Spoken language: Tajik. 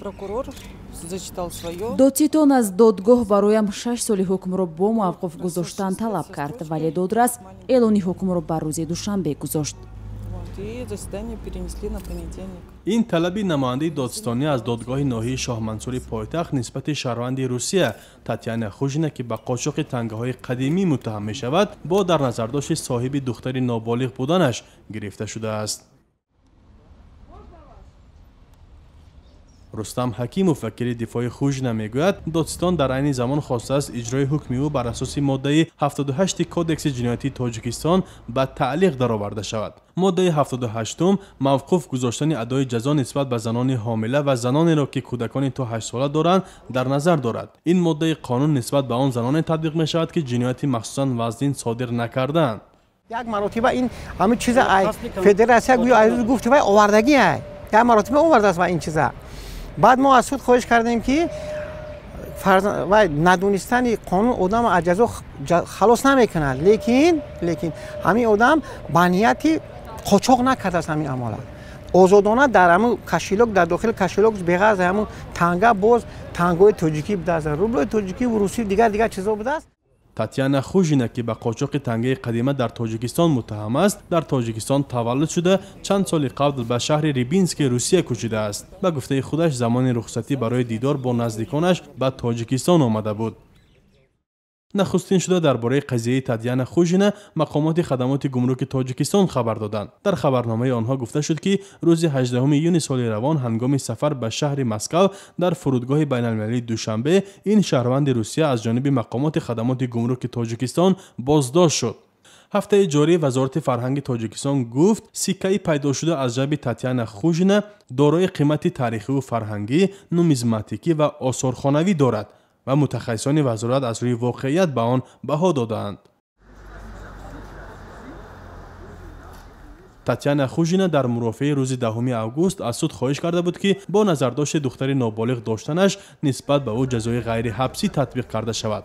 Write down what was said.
Прокурор зачитал свое. Додситон аз додгоҳ бароям 6 соли ҳукмро бо мавқуф гузоштан талаб кард, вале додрас эълони ҳукмро бар рӯзи душанбе гузошт. ин талаби намояндаи додситонӣ аз додгоҳи ноҳияи Шоҳмансури пойтахт нисбати шаҳрванди Русия Татяна Хужина ки ба қочоқи тангаҳои қадимӣ муттаҳам мешавад бо дар назардошти соҳиби духтари ноболиғ буданаш гирифта шудааст. рустам ҳакимов вакили дифои Хужина мегӯяд, Додситон дар айни замон хостааст иҷрои ҳукми ӯ бар асоси моддаи 78 кодекси ҷиноятии Тоҷикистон ба таълиқ дароварда шавад. моддаи 78 мавқуф гузоштани адои ҷазо нисбат ба занони ҳомила ва занонеро ки кӯдакони то 8 сола доранд дар назар дорад. ин моддаи қонун нисбат ба он заноне татбиқ мешавад ки ҷинояти махсусан вазнин содир накардаанд. як маротиба ин ҳамин чиза федератсия гӯё аз гуфт вай овардагӣ ай як маротиба овардааст ва ин чиза. بعد ما از سود خواهش کردیم که ندونستن قانون آدم از جزا خلاص نمیکنه، لیکن همین آدم بنیتی قاچاق نکرده است. همین عمل آزادانه در همون کشیلوک در داخل کشیلوک بغیر همون تنگه باز تنگای تاجیکی بوده است، روبل تاجیکی و روسی دیگر چیزا بوده است. татяна Хужина ки ба қочоқи тангаи қадима дар Тоҷикистон муттаҳам аст, дар Тоҷикистон таваллуд шуда чанд соли қабл ба шаҳри Рибински Русия кӯчидааст. Ба гуфтаи худаш замони рухсатӣ барои дидор бо наздиконаш ба Тоҷикистон омада буд. нахустин шуда дар бораи қазияи Татяна Хужина мақомоти хадамоти гумруки Тоҷикистон хабар доданд. дар хабарномаи онҳо гуфта шуд ки рӯзи 18 июни соли равон ҳангоми сафар ба шаҳри Москав дар фурудгоҳи байналмилалии Душанбе ин шаҳрванди Русия аз ҷониби мақомоти хадамоти гумруки Тоҷикистон боздошт шуд. ҳафтаи ҷорӣ вазорати фарҳанги Тоҷикистон гуфт сиккаи пайдошуда аз ҷаби Татяна Хужина дорои қимати таърихиву фарҳангӣ, нумизматикӣ ва осорхонавӣ дорад ва мутахассисони вазорат аз рӯи воқеият ба он баҳо додаанд. Татяна Хужина дар мурофиаи рӯзи 10 август аз суд хоҳиш карда буд ки бо назардошти духтари ноболиғ доштанаш нисбат ба ӯ ҷазои ғайриҳабсӣ татбиқ карда шавад.